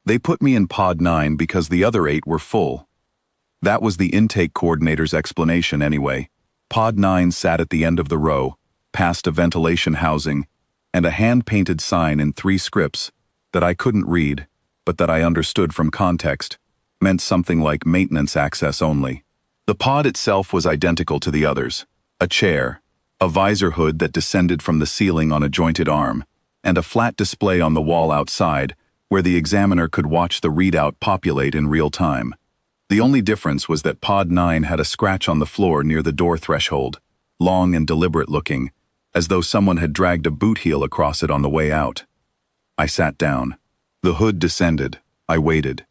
They put me in Pod 9 because the other 8 were full. That was the intake coordinator's explanation anyway. Pod 9 sat at the end of the row, past a ventilation housing, and a hand-painted sign in 3 scripts that I couldn't read, but that I understood from context, meant something like maintenance access only. The pod itself was identical to the others. A chair, a visor hood that descended from the ceiling on a jointed arm, and a flat display on the wall outside where the examiner could watch the readout populate in real time. The only difference was that Pod 9 had a scratch on the floor near the door threshold, long and deliberate looking, as though someone had dragged a boot heel across it on the way out. I sat down. The hood descended. I waited.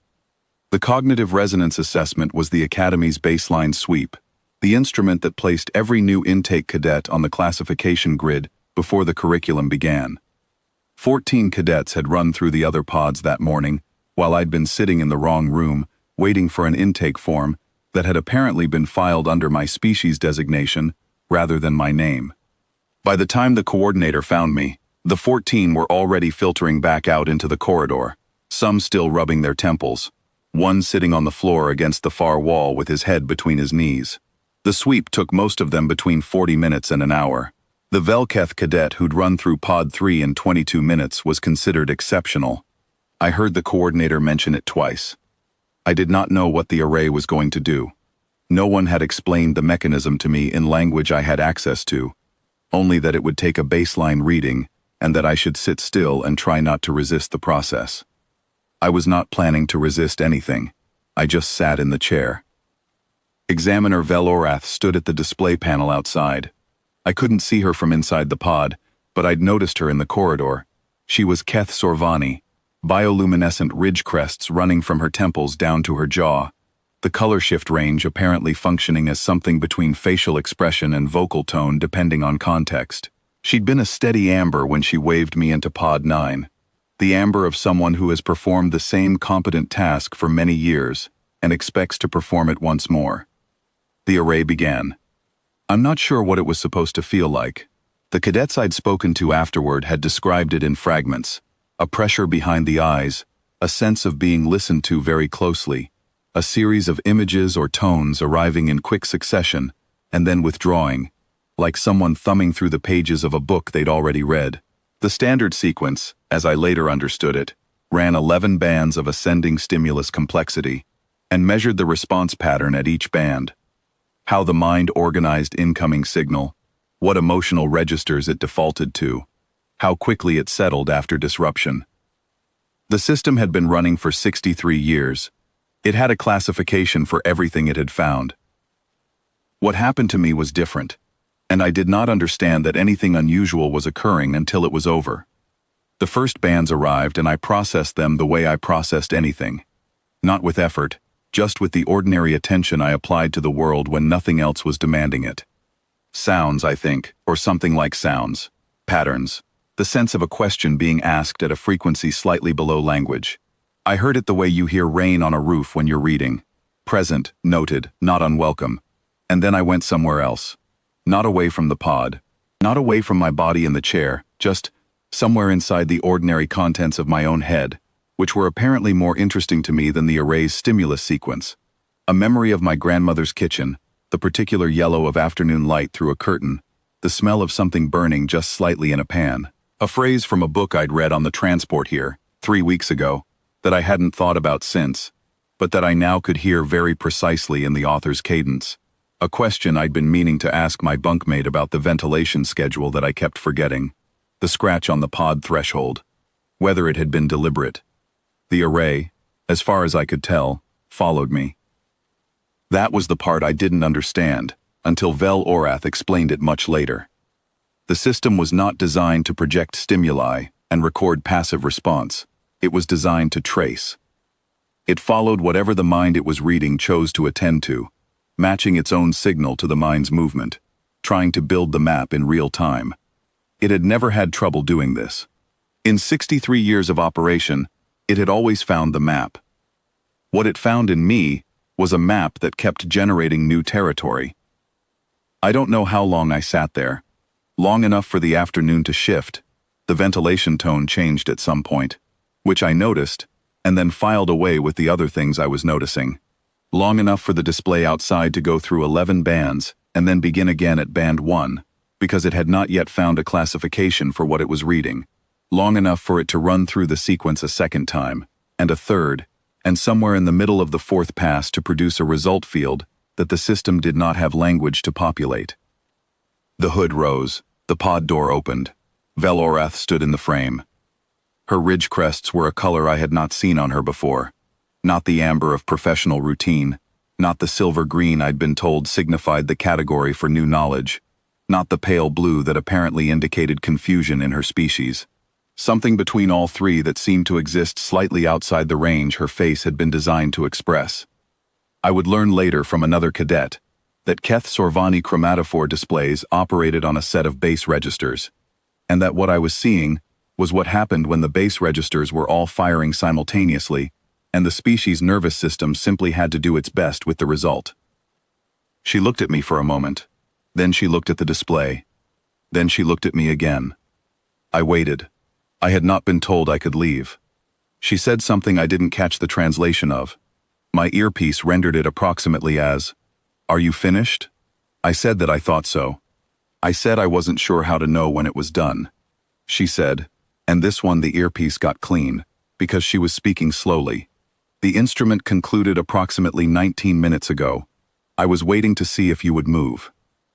The cognitive resonance assessment was the Academy's baseline sweep, the instrument that placed every new intake cadet on the classification grid before the curriculum began. 14 cadets had run through the other pods that morning, while I'd been sitting in the wrong room, waiting for an intake form that had apparently been filed under my species designation rather than my name. By the time the coordinator found me, the 14 were already filtering back out into the corridor, some still rubbing their temples, one sitting on the floor against the far wall with his head between his knees. The sweep took most of them between 40 minutes and an hour. The Velketh cadet who'd run through Pod 3 in 22 minutes was considered exceptional. I heard the coordinator mention it twice. I did not know what the array was going to do. No one had explained the mechanism to me in language I had access to, only that it would take a baseline reading and that I should sit still and try not to resist the process. I was not planning to resist anything. I just sat in the chair. Examiner Velorath stood at the display panel outside. I couldn't see her from inside the pod, but I'd noticed her in the corridor. She was Keth Sorvani, bioluminescent ridge crests running from her temples down to her jaw, the color shift range apparently functioning as something between facial expression and vocal tone depending on context. She'd been a steady amber when she waved me into Pod 9, the amber of someone who has performed the same competent task for many years and expects to perform it once more. The array began. I'm not sure what it was supposed to feel like. The cadets I'd spoken to afterward had described it in fragments: a pressure behind the eyes, a sense of being listened to very closely, a series of images or tones arriving in quick succession and then withdrawing, like someone thumbing through the pages of a book they'd already read. The standard sequence, as I later understood it, ran 11 bands of ascending stimulus complexity and measured the response pattern at each band. How the mind organized incoming signal, what emotional registers it defaulted to, how quickly it settled after disruption. The system had been running for 63 years. It had a classification for everything it had found. What happened to me was different, and I did not understand that anything unusual was occurring until it was over. The first bands arrived and I processed them the way I processed anything. Not with effort, just with the ordinary attention I applied to the world when nothing else was demanding it. Sounds, I think, or something like sounds. Patterns. The sense of a question being asked at a frequency slightly below language. I heard it the way you hear rain on a roof when you're reading. Present, noted, not unwelcome. And then I went somewhere else. Not away from the pod. Not away from my body in the chair, just somewhere inside the ordinary contents of my own head, which were apparently more interesting to me than the array's stimulus sequence. A memory of my grandmother's kitchen, the particular yellow of afternoon light through a curtain, the smell of something burning just slightly in a pan. A phrase from a book I'd read on the transport here, 3 weeks ago, that I hadn't thought about since, but that I now could hear very precisely in the author's cadence. A question I'd been meaning to ask my bunkmate about the ventilation schedule that I kept forgetting. The scratch on the pod threshold. Whether it had been deliberate. The array, as far as I could tell, followed me. That was the part I didn't understand, until Vel Orath explained it much later. The system was not designed to project stimuli and record passive response. It was designed to trace. It followed whatever the mind it was reading chose to attend to, matching its own signal to the mind's movement, trying to build the map in real time. It had never had trouble doing this. In 63 years of operation, it had always found the map. What it found in me was a map that kept generating new territory. I don't know how long I sat there. Long enough for the afternoon to shift. The ventilation tone changed at some point, which I noticed, and then filed away with the other things I was noticing. Long enough for the display outside to go through 11 bands, and then begin again at band 1, because it had not yet found a classification for what it was reading. Long enough for it to run through the sequence a second time, and a third, and somewhere in the middle of the fourth pass to produce a result field that the system did not have language to populate. The hood rose, the pod door opened. Velorath stood in the frame. Her ridge crests were a color I had not seen on her before. Not the amber of professional routine, not the silver green I'd been told signified the category for new knowledge, not the pale blue that apparently indicated confusion in her species. Something between all three that seemed to exist slightly outside the range her face had been designed to express. I would learn later from another cadet that Keth Sorvani chromatophore displays operated on a set of base registers, and that what I was seeing was what happened when the base registers were all firing simultaneously, and the species' nervous system simply had to do its best with the result. She looked at me for a moment. Then she looked at the display. Then she looked at me again. I waited. I had not been told I could leave. She said something I didn't catch the translation of. My earpiece rendered it approximately as, "Are you finished?" I said that I thought so. I said I wasn't sure how to know when it was done. She said, and this one the earpiece got clean, because she was speaking slowly. The instrument concluded approximately 19 minutes ago. I was waiting to see if you would move.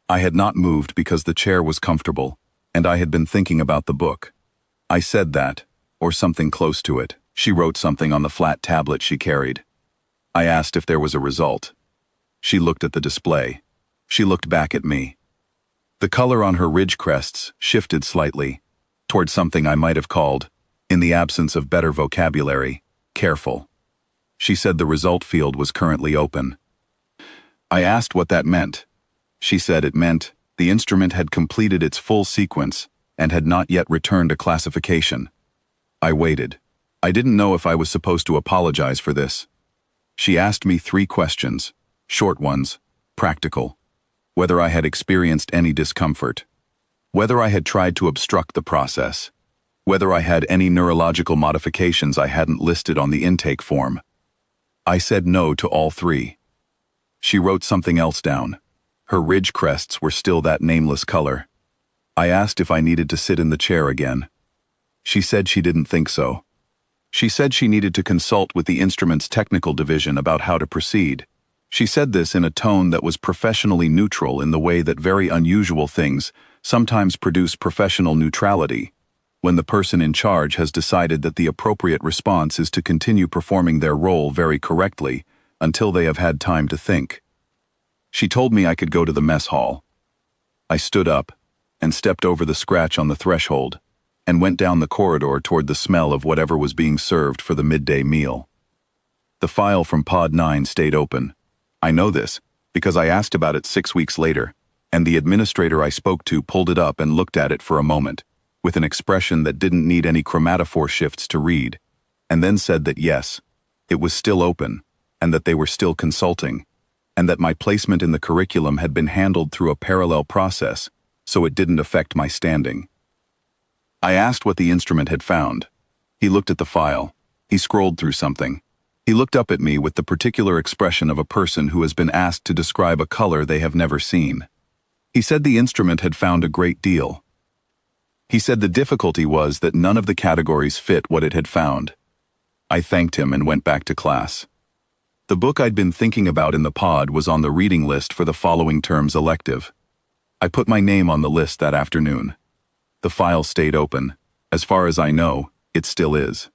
I had not moved because the chair was comfortable, and I had been thinking about the book. I said that, or something close to it. She wrote something on the flat tablet she carried. I asked if there was a result. She looked at the display. She looked back at me. The color on her ridge crests shifted slightly, toward something I might have called, in the absence of better vocabulary, careful. She said the result field was currently open. I asked what that meant. She said it meant the instrument had completed its full sequence and had not yet returned a classification. I waited. I didn't know if I was supposed to apologize for this. She asked me 3 questions, short ones, practical. Whether I had experienced any discomfort. Whether I had tried to obstruct the process. Whether I had any neurological modifications I hadn't listed on the intake form. I said no to all 3. She wrote something else down. Her ridge crests were still that nameless color. I asked if I needed to sit in the chair again. She said she didn't think so. She said she needed to consult with the instrument's technical division about how to proceed. She said this in a tone that was professionally neutral in the way that very unusual things sometimes produce professional neutrality, when the person in charge has decided that the appropriate response is to continue performing their role very correctly until they have had time to think. She told me I could go to the mess hall. I stood up and stepped over the scratch on the threshold and went down the corridor toward the smell of whatever was being served for the midday meal. The file from Pod 9 stayed open. I know this because I asked about it 6 weeks later, and the administrator I spoke to pulled it up and looked at it for a moment, with an expression that didn't need any chromatophore shifts to read, and then said that yes, it was still open, and that they were still consulting, and that my placement in the curriculum had been handled through a parallel process, so it didn't affect my standing. I asked what the instrument had found. He looked at the file. He scrolled through something. He looked up at me with the particular expression of a person who has been asked to describe a color they have never seen. He said the instrument had found a great deal. He said the difficulty was that none of the categories fit what it had found. I thanked him and went back to class. The book I'd been thinking about in the pod was on the reading list for the following term's elective. I put my name on the list that afternoon. The file stayed open. As far as I know, it still is.